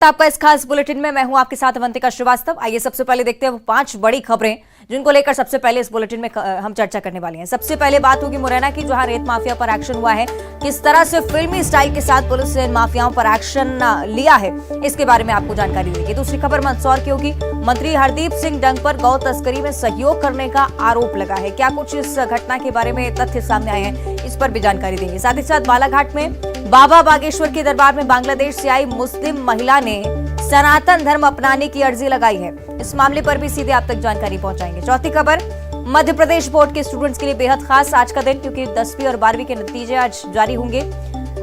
आपका इस खास बुलेटिन में मैं हूं आपके साथ अवंतिका श्रीवास्तव। आइए सबसे पहले देखते हैं वो 5 बड़ी खबरें जिनको लेकर सबसे पहले इस बुलेटिन में हम चर्चा करने वाले हैं। सबसे पहले बात होगी मुरैना की, जहां रेत माफिया पर एक्शन हुआ है। किस तरह से फिल्मी स्टाइल के साथ पुलिस ने माफियाओं पर एक्शन लिया है, इसके बारे में आपको जानकारी देगी। दूसरी खबर मंदसौर की होगी। मंत्री हरदीप सिंह डंग पर गौ तस्करी में सहयोग करने का आरोप लगा है। क्या कुछ इस घटना के बारे में तथ्य सामने आए हैं, इस पर भी जानकारी देंगे। साथ ही साथ बालाघाट में बाबा बागेश्वर के दरबार में बांग्लादेश से आई मुस्लिम महिला ने सनातन धर्म अपनाने की अर्जी लगाई है। इस मामले पर भी सीधे आप तक जानकारी पहुंचाएंगे। चौथी खबर, मध्य प्रदेश बोर्ड के स्टूडेंट्स के लिए बेहद खास आज का दिन, क्योंकि 10वीं और 12वीं के नतीजे आज जारी होंगे।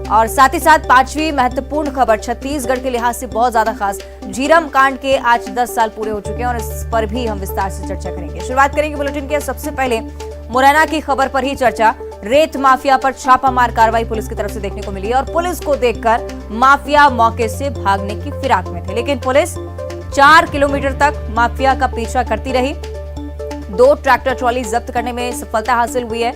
और साथ ही साथ 5वीं महत्वपूर्ण खबर, छत्तीसगढ़ के लिहाज से बहुत ज्यादा खास, झीरम कांड के आज 10 साल पूरे हो चुके हैं और इस पर भी हम विस्तार से चर्चा करेंगे। शुरुआत करेंगे बुलेटिन की सबसे पहले मुरैना की खबर पर ही चर्चा। रेत माफिया पर छापामार कार्रवाई पुलिस की तरफ से देखने को मिली और पुलिस को देखकर माफिया मौके से भागने की फिराक में थे, लेकिन पुलिस 4 किलोमीटर तक माफिया का पीछा करती रही। 2 ट्रैक्टर ट्रॉली जब्त करने में सफलता हासिल हुई है।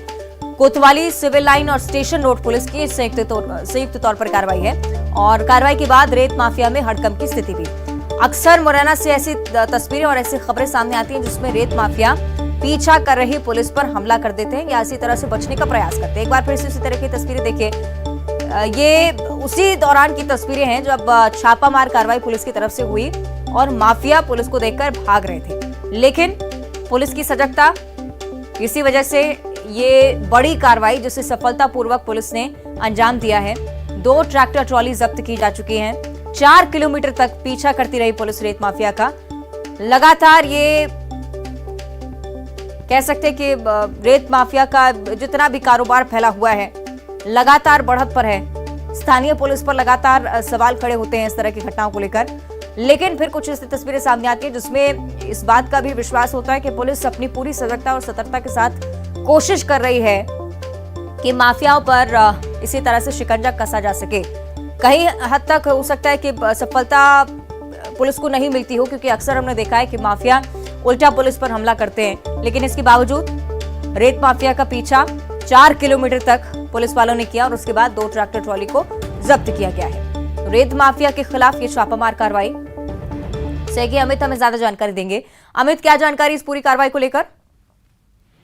कोतवाली, सिविल लाइन और स्टेशन रोड पुलिस की संयुक्त तौर पर कार्रवाई है और कार्रवाई के बाद रेत माफिया में हड़कंप की स्थिति भी। अक्सर मुरैना से ऐसी तस्वीरें और ऐसी खबरें सामने आती हैं जिसमें रेत माफिया पीछा कर रही पुलिस पर हमला कर देते हैं या इसी तरह से बचने का प्रयास करते हैं। एक बार फिर से इसी तरह की तस्वीरें देखिए। ये उसी दौरान की तस्वीरें हैं जब छापामार कार्रवाई पुलिस की तरफ से हुई और माफिया पुलिस को देखकर भाग रहे थे, लेकिन पुलिस की सजगता, इसी वजह से ये बड़ी कार्रवाई जिसे सफलतापूर्वक पुलिस ने अंजाम दिया है। 2 ट्रैक्टर ट्रॉली जब्त की जा चुकी हैं। 4 किलोमीटर तक पीछा करती रही पुलिस रेत माफिया का। लगातार ये कह सकते हैं कि रेत माफिया का जितना भी कारोबार फैला हुआ है लगातार बढ़त पर है। स्थानीय पुलिस पर लगातार सवाल खड़े होते हैं इस तरह की घटनाओं को लेकर, लेकिन फिर कुछ ऐसी तस्वीरें सामने आती हैं जिसमें इस बात का भी विश्वास होता है कि पुलिस अपनी पूरी सजगता और सतर्कता के साथ कोशिश कर रही है कि माफियाओं पर इसी तरह से शिकंजा कसा जा सके। कहीं हद तक हो सकता है कि सफलता पुलिस को नहीं मिलती हो, क्योंकि अक्सर हमने देखा है कि माफिया उल्टा पुलिस पर हमला करते हैं, लेकिन इसके बावजूद रेत माफिया का पीछा 4 किलोमीटर तक पुलिस वालों ने किया और उसके बाद 2 ट्रैक्टर ट्रॉली को जब्त किया गया है। तो रेत माफिया के खिलाफ ये छापामार कार्रवाई से अमित हमें ज्यादा जानकारी देंगे। अमित, क्या जानकारी इस पूरी कार्रवाई को लेकर?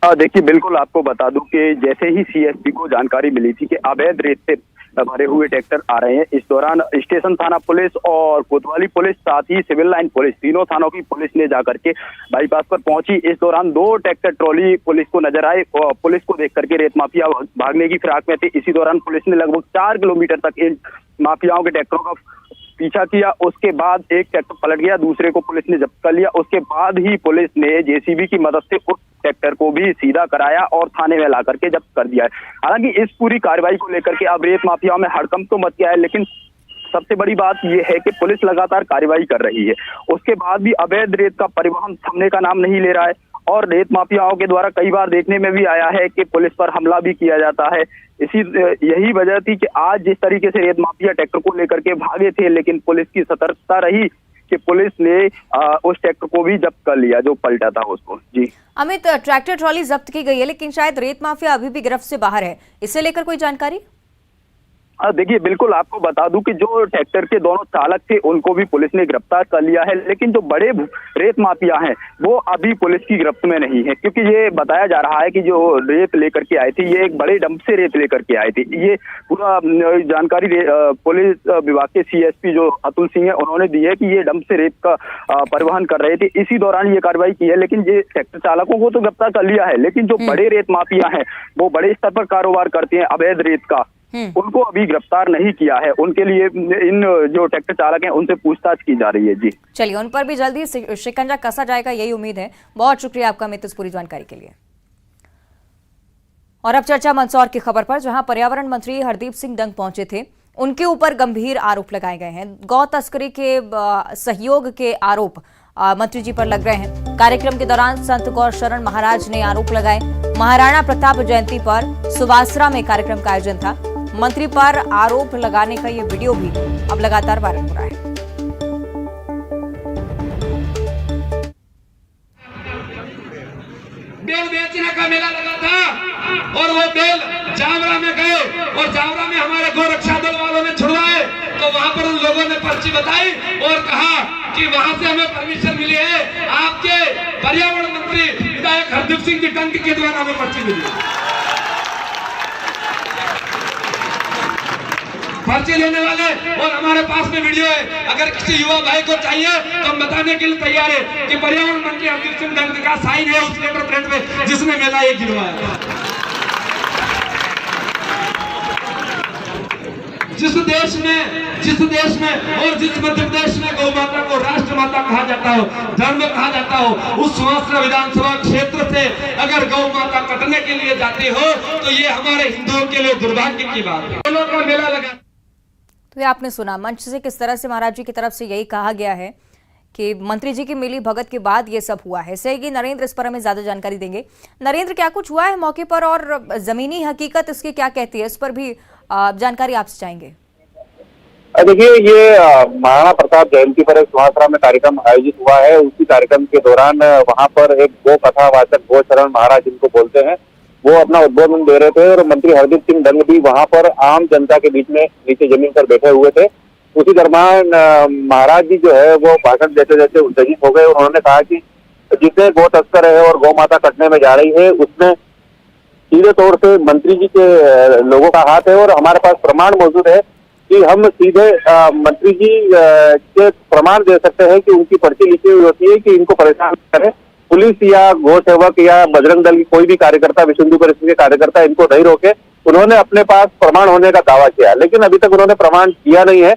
देखिए, बिल्कुल आपको बता दूं कि जैसे ही सीएसपी को जानकारी मिली थी कि अवैध रेत से भरे हुए ट्रैक्टर आ रहे हैं, इस दौरान स्टेशन थाना पुलिस और कोतवाली पुलिस, साथ ही सिविल लाइन पुलिस, तीनों थानों की पुलिस ने जाकर के बाईपास पर पहुंची। इस दौरान 2 ट्रैक्टर ट्रॉली पुलिस को नजर आए और पुलिस को देख करके रेत माफिया भागने की फिराक में थे। इसी दौरान पुलिस ने लगभग 4 किलोमीटर तक इन माफियाओं के ट्रैक्टरों का पीछा किया। उसके बाद एक ट्रैक्टर पलट गया, दूसरे को पुलिस ने जब्त कर लिया। उसके बाद ही पुलिस ने जेसीबी की मदद से उस ट्रैक्टर को भी सीधा कराया और थाने में ला करके जब्त कर दिया है। हालांकि इस पूरी कार्रवाई को लेकर के अब रेत माफियाओं में हड़कंप तो मच गया है, लेकिन सबसे बड़ी बात यह है कि पुलिस लगातार कार्रवाई कर रही है। उसके बाद भी अवैध रेत का परिवहन थमने का नाम नहीं ले रहा है और रेत माफियाओं के द्वारा कई बार देखने में भी आया है कि पुलिस पर हमला भी किया जाता है। यही वजह थी कि आज जिस तरीके से रेत माफिया ट्रैक्टर को लेकर के भागे थे, लेकिन पुलिस की सतर्कता रही कि पुलिस ने उस ट्रैक्टर को भी जब्त कर लिया जो पलटा था उसको। जी अमित, ट्रैक्टर ट्रॉली जब्त की गई है, लेकिन शायद रेत माफिया अभी भी गिरफ्त से बाहर है, इसे लेकर कोई जानकारी? देखिए, बिल्कुल आपको बता दूं कि जो ट्रैक्टर के दोनों चालक थे उनको भी पुलिस ने गिरफ्तार कर लिया है, लेकिन जो बड़े रेत माफिया हैं वो अभी पुलिस की गिरफ्त में नहीं है, क्योंकि ये बताया जा रहा है कि जो रेत लेकर के आए थे ये एक बड़े डंप से रेत लेकर के आए थे। ये पूरा जानकारी पुलिस विभाग के सीएसपी जो अतुल सिंह है उन्होंने दी है कि ये डंप से रेत का परिवहन कर रहे थे। इसी दौरान ये कार्रवाई की है, लेकिन ये ट्रैक्टर चालकों को तो गिरफ्तार कर लिया है, लेकिन जो बड़े रेत माफिया हैं वो बड़े स्तर पर कारोबार करते हैं अवैध रेत का, उनको अभी गिरफ्तार नहीं किया है। उनके लिए इन जो ट्रैक्टर चालक हैं उनसे पूछताछ की जा रही है। जी चलिए, उन पर भी जल्दी शिकंजा कसा जाएगा, यही उम्मीद है। बहुत शुक्रिया आपका अमित इस पूरी जानकारी के लिए। और अब चर्चा मंदसौर की खबर पर, जहां पर्यावरण मंत्री हरदीप सिंह डंग पहुंचे थे। उनके ऊपर गंभीर आरोप लगाए गए हैं। गौ तस्करी के सहयोग के आरोप मंत्री जी पर लग रहे हैं। कार्यक्रम के दौरान संत गौर शरण महाराज ने आरोप लगाए। महाराणा प्रताप जयंती पर सुवासरा में कार्यक्रम का आयोजन था। मंत्री पर आरोप लगाने का ये वीडियो भी अब लगातार वायरल हो रहा है। बेल बेचने का मेला लगा था और वो बेल जावरा में गए और जावरा में हमारे गोरक्षा दल वालों ने छुड़वाए, तो वहां पर उन लोगों ने पर्ची बताई और कहा कि वहां से हमें परमिशन मिली है, आपके पर्यावरण मंत्री विधायक हरदीप सिंह जी डंग के द्वारा हमें पर्ची मिली है। पर्ची लेने वाले और हमारे पास में वीडियो है, अगर किसी युवा भाई को चाहिए तो हम बताने के लिए तैयार है कि पर्यावरण मंत्री हरदीप सिंह डंग का साइन है उस लेटर प्रिंट में जिसने मेला ये गिरवाया। जिस देश में और जिस मध्य प्रदेश में गौ माता को राष्ट्र माता कहा जाता हो, धर्म कहा जाता हो, उस सुहासरा विधानसभा क्षेत्र से अगर गौ माता कटने के लिए जाते हो तो ये हमारे हिंदुओं के लिए दुर्भाग्य की बात है। मेलों का मेला लगा। तो ये आपने सुना मंच से किस तरह से महाराज जी की तरफ से यही कहा गया है कि मंत्री जी की मिली भगत के बाद ये सब हुआ है। सही नरेंद्र इस पर हमें ज्यादा जानकारी देंगे। नरेंद्र, क्या कुछ हुआ है मौके पर और जमीनी हकीकत इसकी क्या कहती है, इस पर भी जानकारी आपसे चाहेंगे। देखिए, ये महाराणा प्रताप जयंती पर एक सुहासरा में कार्यक्रम आयोजित हुआ है। उसी कार्यक्रम के दौरान वहां पर एक गो कथावाचक गोचरण महाराज जिनको बोलते हैं, वो अपना उद्बोधन दे रहे थे और मंत्री हरदीप सिंह डंग भी वहां पर आम जनता के बीच में नीचे जमीन पर बैठे हुए थे। उसी दरमियान महाराज जी जो है वो भाषण देते देते उत्तेजित हो गए और उन्होंने कहा कि जितने गौ तस्कर है और गौ माता कटने में जा रही है उसमें सीधे तौर से मंत्री जी के लोगों का हाथ है और हमारे पास प्रमाण मौजूद है कि हम सीधे मंत्री जी के प्रमाण दे सकते हैं कि उनकी पर्ची लिखी हुई होती है कि इनको परेशान करें। पुलिस या गौ सेवक या बजरंग दल की कोई भी कार्यकर्ता, विश्व हिंदू परिषद के कार्यकर्ता इनको नहीं रोके। उन्होंने अपने पास प्रमाण होने का दावा किया, लेकिन अभी तक उन्होंने प्रमाण किया नहीं है।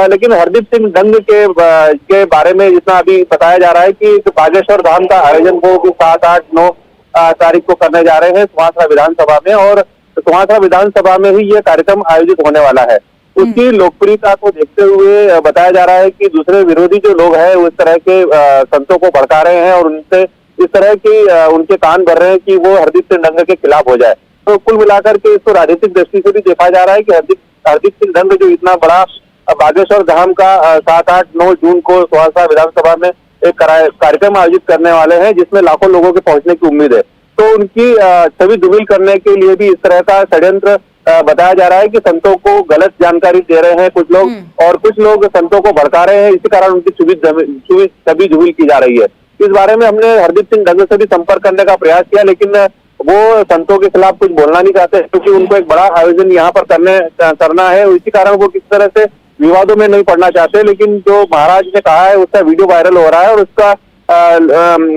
लेकिन हरदीप सिंह डंग के बारे में जितना अभी बताया जा रहा है कि बागेश्वर धाम का आयोजन वो 7, 8, 9 तारीख को करने जा रहे हैं सुहासरा विधानसभा में, और सुहासरा विधानसभा में ही ये कार्यक्रम आयोजित होने वाला है। उसकी लोकप्रियता को देखते हुए बताया जा रहा है कि दूसरे विरोधी जो लोग हैं वो इस तरह के संतों को भड़का रहे हैं और उनसे इस तरह की उनके कान भर रहे हैं कि वो हरदीप सिंह डंग के खिलाफ हो जाए। तो कुल मिलाकर के इसको राजनीतिक दृष्टि से भी देखा जा रहा है कि हरदीप सिंह डंग जो इतना बड़ा बागेश्वर धाम का 7, 8, 9 जून को सुहासरा विधानसभा में एक कार्यक्रम आयोजित करने वाले हैं जिसमें लाखों लोगों के पहुंचने की उम्मीद है। तो उनकी छवि धूमिल करने के लिए भी इस तरह का षड्यंत्र बताया जा रहा है कि संतों को गलत जानकारी दे रहे हैं कुछ लोग और कुछ लोग संतों को भड़का रहे हैं, इसी कारण उनकी छवि धूमिल की जा रही है। इस बारे में हमने हरदीप सिंह डंग से भी संपर्क करने का प्रयास किया, लेकिन वो संतों के खिलाफ कुछ बोलना नहीं चाहते क्योंकि उनको एक बड़ा आयोजन यहाँ पर करना है। इसी कारण वो किस तरह से विवादों में नहीं पड़ना चाहते। लेकिन जो महाराज ने कहा है उसका वीडियो वायरल हो रहा है और उसका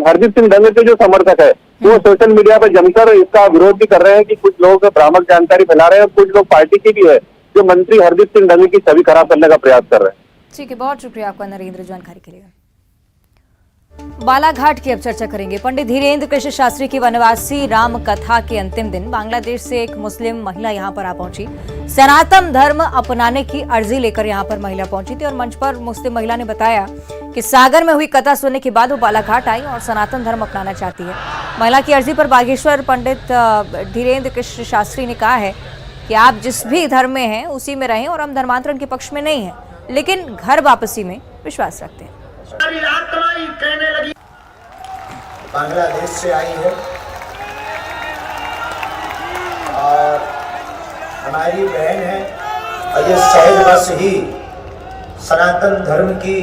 हरदीप सिंह डंग के जो समर्थक है वो सोशल मीडिया पर जमकर इसका विरोध भी कर रहे हैं कि कुछ लोग भ्रामक जानकारी फैला रहे हैं और कुछ लोग पार्टी के भी है जो मंत्री हरदीप सिंह डंग की छवि खराब करने का प्रयास कर रहे हैं। ठीक है, बहुत शुक्रिया आपका नरेंद्र जानकारी के लिए। बालाघाट की अब चर्चा करेंगे। पंडित धीरेन्द्र कृष्ण शास्त्री की वनवासी राम कथा के अंतिम दिन बांग्लादेश से एक मुस्लिम महिला यहां पर आ पहुंची। सनातन धर्म अपनाने की अर्जी लेकर यहां पर महिला पहुंची थी और मंच पर मुस्लिम महिला ने बताया कि सागर में हुई कथा सुनने के बाद वो बालाघाट आई और सनातन धर्म अपनाना चाहती है। महिला की अर्जी पर बागेश्वर पंडित धीरेन्द्र कृष्ण शास्त्री ने कहा है कि आप जिस भी धर्म में हैं उसी में रहें और हम धर्मांतरण के पक्ष में नहीं हैं, लेकिन घर वापसी में विश्वास रखते हैं। कहने लगी बांग्लादेश से आई है और हमारी बहन है और ये सहजवश ही सनातन धर्म की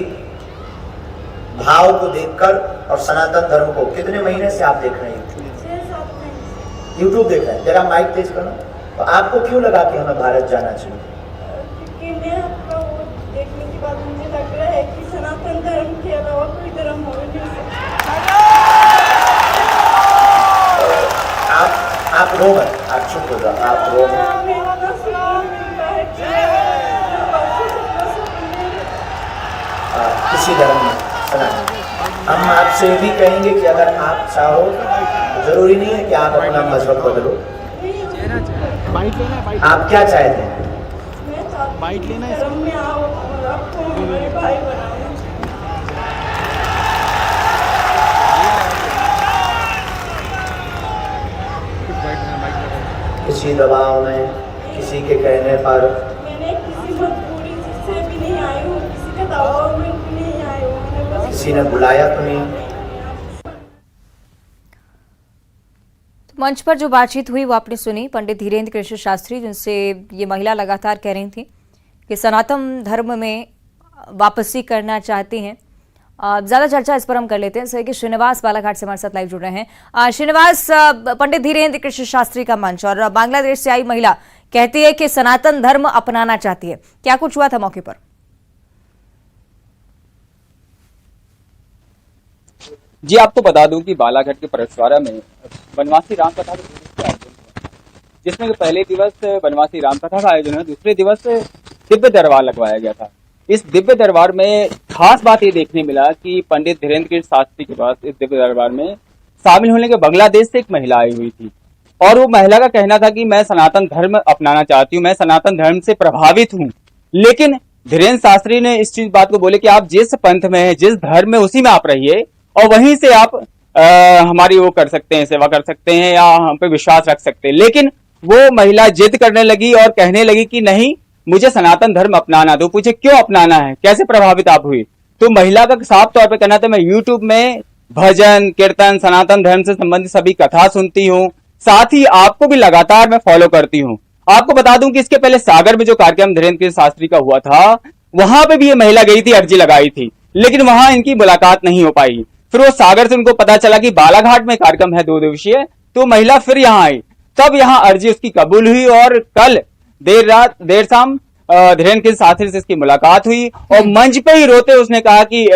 भाव को देखकर और सनातन धर्म को कितने महीने से आप देख रहे हैं? यूट्यूब देख रहे हैं। जरा माइक तेज करना। तो आपको क्यों लगा कि हमें भारत जाना चाहिए? क्योंकि मैं आपका वो देखने के बाद मुझे लग रहा है कि सनातन धर्म के अलावा कोई धर्म हो नहीं सकता। आप रो मत, आप चुप हो जाओ, आप रो मत। किसी धर्म में सनातन। हम आपसे भी कहेंगे कि अगर आप चाहो, जरूरी नहीं है कि आप अपना मजहब बदलो। आप क्या चाहते हैं? बाइट लेना है। धर्म में आओ और आपको हमारे भाई बनाओ। किसी दबाव में, किसी के कहने पर मैंने किसी मजबूरी से भी नहीं आई हूँ, किसी के दबाव में भी नहीं आई हूँ, किसी ने बुलाया तो नहीं। मंच पर जो बातचीत हुई वो आपने सुनी पंडित धीरेन्द्र कृष्ण शास्त्री, जिनसे ये महिला लगातार कह रही थी कि सनातन धर्म में वापसी करना चाहती हैं। ज्यादा चर्चा इस पर हम कर लेते हैं। सर कि श्रीनिवास बालाघाट से हमारे साथ लाइव जुड़ रहे हैं। श्रीनिवास, पंडित धीरेन्द्र कृष्ण शास्त्री का मंच और बांग्लादेश से आई महिला कहती है कि सनातन धर्म अपनाना चाहती है, क्या कुछ हुआ था मौके पर? जी, आपको बता दूं कि बालाघाट के परसवाड़ा में वनवासी राम कथा का आयोजन हुआ, जिसमें पहले दिवस वनवासी राम कथा का आयोजन है, दूसरे दिवस दिव्य दरबार लगवाया गया था। इस दिव्य दरबार में खास बात ये देखने मिला कि पंडित धीरेन्द्र कृष्ण शास्त्री के पास इस दिव्य दरबार में शामिल होने के बांग्लादेश से एक महिला आई हुई थी और वो महिला का कहना था कि मैं सनातन धर्म अपनाना चाहती हूँ, मैं सनातन धर्म से प्रभावित हूँ। लेकिन धीरेन्द्र शास्त्री ने इस चीज बात को बोले कि आप जिस पंथ में है, जिस धर्म में, उसी में आप रहिए और वहीं से आप हमारी वो कर सकते हैं, सेवा कर सकते हैं या हम पे विश्वास रख सकते हैं। लेकिन वो महिला जिद करने लगी और कहने लगी कि नहीं, मुझे सनातन धर्म अपनाना। तो पूछे क्यों अपनाना है, कैसे प्रभावित आप हुई? तो महिला का साफ तौर पे कहना था मैं यूट्यूब में भजन कीर्तन सनातन धर्म से संबंधित सभी कथा सुनती हूँ, साथ ही आपको भी लगातार मैं फॉलो करती हूँ। आपको बता दूं कि इसके पहले सागर में जो कार्यक्रम धीरेन्द्र कृष्ण शास्त्री का हुआ था, वहां पे भी ये महिला गई थी, अर्जी लगाई थी, लेकिन वहां इनकी मुलाकात नहीं हो पाई। फिर वो सागर से उनको पता चला कि बालाघाट में कार्यक्रम है 2 दिवसीय, तो महिला फिर यहाँ आई, तब यहाँ अर्जी उसकी कबूल हुई और कल देर शाम धीरेन्द्र कृष्ण शास्त्री से इसकी मुलाकात हुई और मंच पे ही रोते उसने कहा कि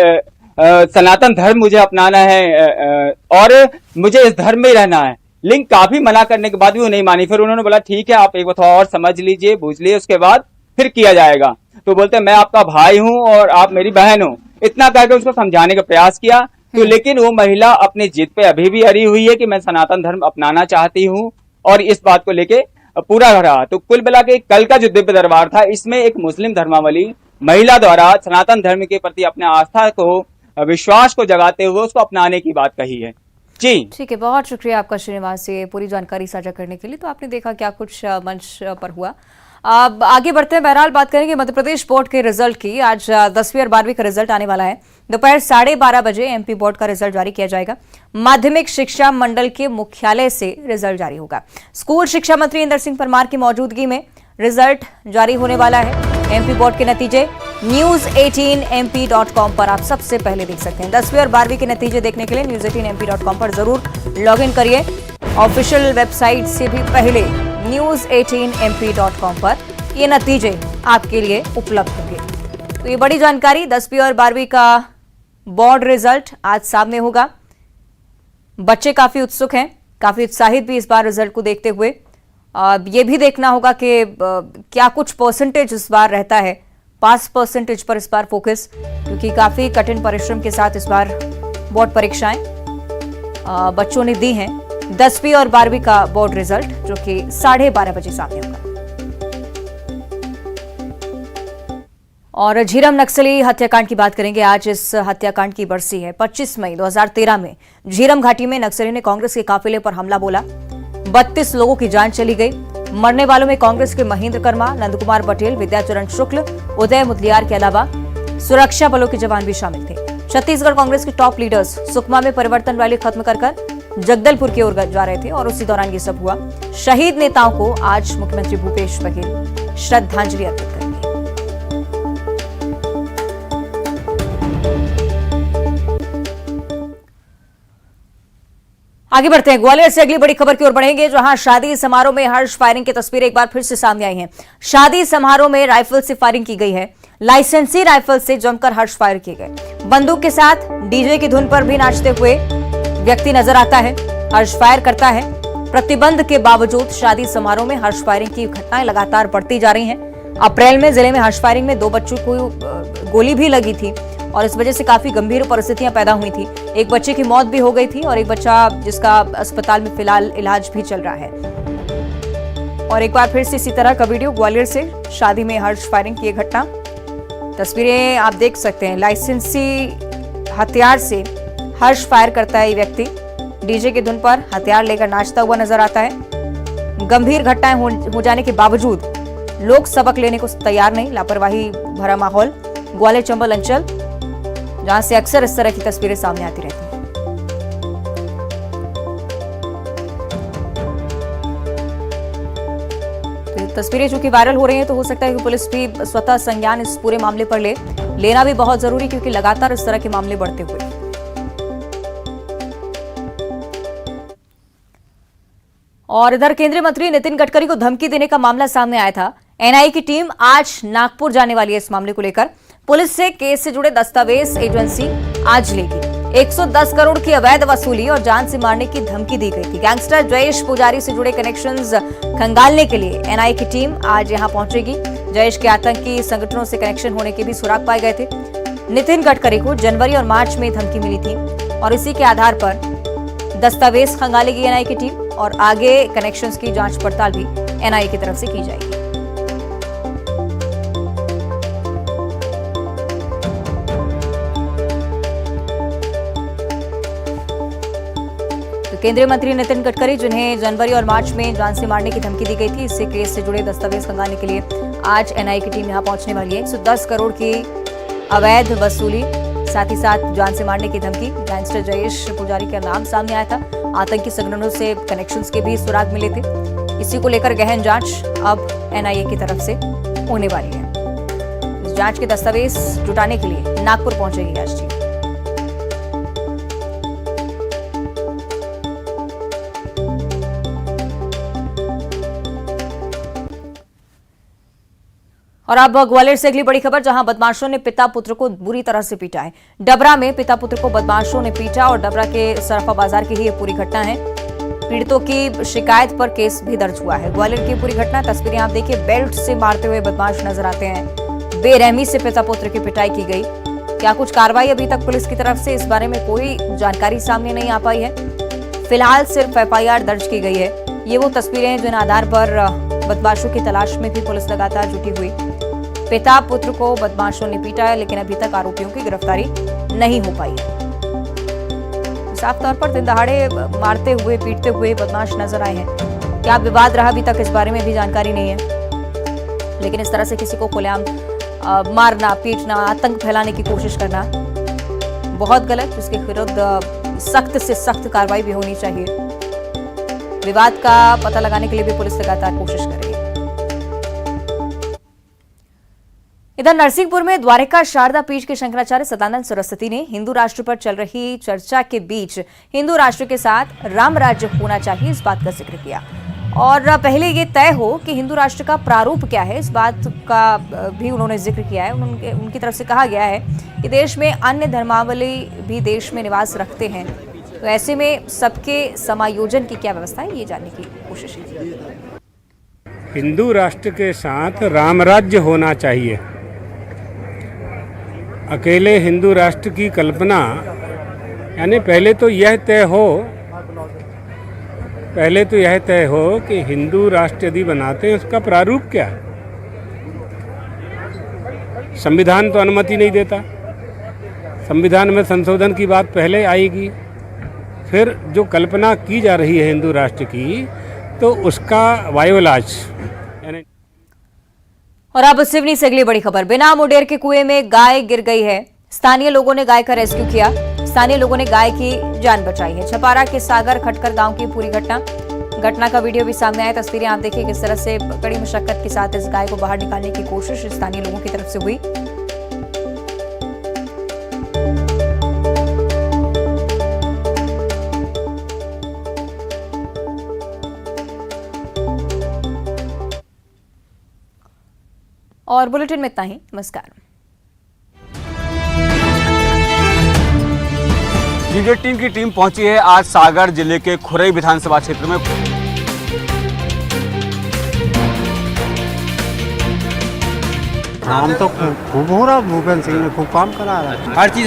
सनातन धर्म मुझे अपनाना है और मुझे इस धर्म में ही रहना है। लेकिन काफी मना करने के बाद भी वो नहीं मानी। फिर उन्होंने बोला ठीक है, आप एक बार और समझ लीजिए, बूझ लीजिए, उसके बाद फिर किया जाएगा। तो बोलते मैं आपका भाई हूं और आप मेरी बहन हो, इतना कहकर उसको समझाने का प्रयास किया। तो लेकिन वो महिला अपनी जिद पे अभी भी अड़ी हुई है कि मैं सनातन धर्म अपनाना चाहती हूँ और इस बात को लेके पूरा रहा। तो कुल मिला के कल का जो दिव्य दरबार था, इसमें एक मुस्लिम धर्मावली महिला द्वारा सनातन धर्म के प्रति अपने आस्था को, विश्वास को जगाते हुए उसको अपनाने की बात कही है। जी ठीक है, बहुत शुक्रिया आपका श्रीनिवास, ये पूरी जानकारी साझा करने के लिए। तो आपने देखा क्या कुछ मंच पर हुआ। अब आगे बढ़ते हैं। बहरहाल बात करेंगे मध्य प्रदेश बोर्ड के रिजल्ट की। आज 10वीं और 12वीं का रिजल्ट आने वाला है। दोपहर 12:30 बजे एमपी बोर्ड का रिजल्ट जारी किया जाएगा। माध्यमिक शिक्षा मंडल के मुख्यालय से रिजल्ट जारी होगा। स्कूल शिक्षा मंत्री इंदर सिंह परमार की मौजूदगी में रिजल्ट जारी होने वाला है। एमपी बोर्ड के नतीजे news18mp.com पर आप सबसे पहले देख सकते हैं। 10वीं और 12वीं के नतीजे देखने के लिए news18mp.com पर जरूर लॉग इन करिए। ऑफिशियल वेबसाइट से भी पहले news18mp.com पर ये नतीजे आपके लिए उपलब्ध होंगे। तो ये बड़ी जानकारी, 10वीं और 12वीं का बोर्ड रिजल्ट आज सामने होगा। बच्चे काफी उत्सुक हैं, काफी उत्साहित भी इस बार रिजल्ट को देखते हुए। ये भी देखना होगा कि क्या कुछ परसेंटेज इस बार रहता है। पास परसेंटेज पर इस बार फोकस, क्योंकि काफी कठिन परिश्रम के साथ इस बार बोर्ड परीक्षाएं बच्चों ने दी हैं। 10वीं और 12वीं का बोर्ड रिजल्ट जो कि 12:30 बजे सामने होगा। और झीरम नक्सली हत्याकांड की बात करेंगे। आज इस हत्याकांड की बरसी है। 25 मई 2013 में झीरम घाटी में नक्सली ने कांग्रेस के काफिले पर हमला बोला। 32 लोगों की जान चली गई। मरने वालों में कांग्रेस के महेंद्र कर्मा, नंद कुमार पटेल, विद्याचरण शुक्ल, उदय मुदलियार के अलावा सुरक्षा बलों के जवान भी शामिल थे। छत्तीसगढ़ कांग्रेस के टॉप लीडर्स सुकमा में परिवर्तन रैली खत्म कर जगदलपुर की ओर जा रहे थे और उसी दौरान ये सब हुआ। शहीद नेताओं को आज मुख्यमंत्री भूपेश बघेल श्रद्धांजलि अर्पित करेंगे। आगे बढ़ते हैं। ग्वालियर से अगली बड़ी खबर की ओर बढ़ेंगे, जहां शादी समारोह में हर्ष फायरिंग की तस्वीरें एक बार फिर से सामने आई हैं। शादी समारोह में राइफल से फायरिंग की गई है। लाइसेंसी राइफल से जमकर हर्ष फायर किए गए। बंदूक के साथ डीजे की धुन पर भी नाचते हुए व्यक्ति नजर आता है। हर्ष फायर करता है। प्रतिबंध के बावजूद शादी समारोह में हर्ष फायरिंग की घटनाएं लगातार बढ़ती जा रही हैं। अप्रैल में जिले में हर्ष फायरिंग में 2 बच्चों को गोली भी लगी थी और इस वजह से काफी गंभीर परिस्थितियां पैदा हुई थी। एक बच्चे की मौत भी हो गई थी और एक बच्चा जिसका अस्पताल में फिलहाल इलाज भी चल रहा है। और एक बार फिर से इसी तरह का वीडियो ग्वालियर से शादी में हर्ष फायरिंग की घटना, तस्वीरें आप देख सकते हैं। लाइसेंसी हथियार से हर्ष फायर करता है ये व्यक्ति। डीजे की धुन पर हथियार लेकर नाचता हुआ नजर आता है। गंभीर घटनाएं हो जाने के बावजूद लोग सबक लेने को तैयार नहीं। लापरवाही भरा माहौल ग्वालियर चंबल अंचल, जहां से अक्सर इस तरह की तस्वीरें सामने आती रहती हैं। तो तस्वीरें चूंकि वायरल हो रही हैं, तो हो सकता है कि पुलिस भी स्वतः संज्ञान इस पूरे मामले पर ले लेना भी बहुत जरूरी, क्योंकि लगातार इस तरह के मामले बढ़ते हुए। और इधर केंद्रीय मंत्री नितिन गडकरी को धमकी देने का मामला सामने आया था। एनआईए की टीम आज नागपुर जाने वाली है। इस मामले को लेकर पुलिस से केस से जुड़े दस्तावेज एजेंसी आज लेगी। 110 करोड़ की अवैध वसूली और जान से मारने की धमकी दी गई थी। गैंगस्टर जयेश पुजारी से जुड़े कनेक्शंस खंगालने के लिए एनआईए की टीम आज यहां पहुंचेगी। जयेश के आतंकी संगठनों से कनेक्शन होने के भी सुराग पाए गए थे। नितिन गडकरी को जनवरी और मार्च में धमकी मिली थी और इसी के आधार पर दस्तावेज खंगालेगी एनआईए की टीम और आगे कनेक्शंस की जांच पड़ताल भी एनआईए की तरफ से की जाएगी। केंद्रीय मंत्री नितिन गडकरी, जिन्हें जनवरी और मार्च में जान से मारने की धमकी दी गई थी, इससे केस से जुड़े दस्तावेज खंगालने के लिए आज एनआईए की टीम यहां पहुंचने वाली है। 110 करोड़ की अवैध वसूली, साथ ही साथ जान से मारने की धमकी। गैंगस्टर जयेश पुजारी का नाम सामने आया था। आतंकी संगठनों से कनेक्शंस के भी सुराग मिले थे। इसी को लेकर गहन जांच अब एनआईए की तरफ से होने वाली है। इस जांच के दस्तावेज जुटाने के लिए नागपुर पहुंचेगी आज टीम। और अब ग्वालियर से अगली बड़ी खबर, जहां बदमाशों ने पिता पुत्र को बुरी तरह से पीटा है। डबरा में पिता पुत्र को बदमाशों ने पीटा और डबरा के सरफा बाजार की ही ये पूरी घटना है। पीड़ितों की शिकायत पर केस भी दर्ज हुआ है। ग्वालियर की पूरी घटना, तस्वीरें आप देखिए। बेल्ट से मारते हुए बदमाश नजर आते हैं। बेरहमी से पिता पुत्र की पिटाई की गई। क्या कुछ कार्रवाई अभी तक पुलिस की तरफ से, इस बारे में कोई जानकारी सामने नहीं आ पाई है। फिलहाल सिर्फ एफआईआर दर्ज की गई है। ये वो तस्वीरें हैं जिन आधार पर बदमाशों की तलाश में भी पुलिस लगातार जुटी हुई। पिता पुत्र को बदमाशों ने पीटा है, लेकिन अभी तक आरोपियों की गिरफ्तारी नहीं हो पाई है। साफ तौर पर दिन दहाड़े मारते हुए पीटते हुए बदमाश नजर आए हैं। क्या विवाद रहा अभी तक, इस बारे में भी जानकारी नहीं है। लेकिन इस तरह से किसी को खुलेआम मारना, पीटना, आतंक फैलाने की कोशिश करना बहुत गलत। इसके विरुद्ध सख्त से सख्त कार्रवाई भी होनी चाहिए। विवाद का पता लगाने के लिए भी पुलिस लगातार कोशिश कर रही है। इधर नरसिंहपुर में द्वारिका शारदा पीठ के शंकराचार्य सदानंद सरस्वती ने हिंदू राष्ट्र पर चल रही चर्चा के बीच हिंदू राष्ट्र के साथ राम राज्य होना चाहिए, इस बात का जिक्र किया। और पहले ये तय हो कि हिंदू राष्ट्र का प्रारूप क्या है, इस बात का भी उन्होंने जिक्र किया है। उनकी तरफ से कहा गया है कि देश में अन्य धर्मावलंबी भी देश में निवास रखते हैं, तो ऐसे में सबके समायोजन की क्या व्यवस्था है, ये जानने की कोशिश की। हिंदू राष्ट्र के साथ राम राज्य होना चाहिए। अकेले हिंदू राष्ट्र की कल्पना, यानी पहले तो यह तय हो कि हिंदू राष्ट्र यदि बनाते हैं उसका प्रारूप क्या है। संविधान तो अनुमति नहीं देता। संविधान में संशोधन की बात पहले आएगी, फिर जो कल्पना की जा रही है हिंदू राष्ट्र की, तो उसका वायोलाज। और अब सिवनी से अगली बड़ी खबर, बिना मुडेर के कुएं में गाय गिर गई है। स्थानीय लोगों ने गाय का रेस्क्यू किया। स्थानीय लोगों ने गाय की जान बचाई है। छपारा के सागर खटकर गांव की पूरी घटना का वीडियो भी सामने आया। तस्वीरें आप देखिए किस तरह से कड़ी मशक्कत के साथ इस गाय को बाहर निकालने की कोशिश स्थानीय लोगों की तरफ से हुई। और बुलेटिन में इतना ही। नमस्कार। वीडियो टीम की टीम पहुंची है आज सागर जिले के खुरई विधानसभा क्षेत्र में। काम तो खूब हो रहा, भूपेंद्र सिंह ने खूब काम करा रहा है। हर चीज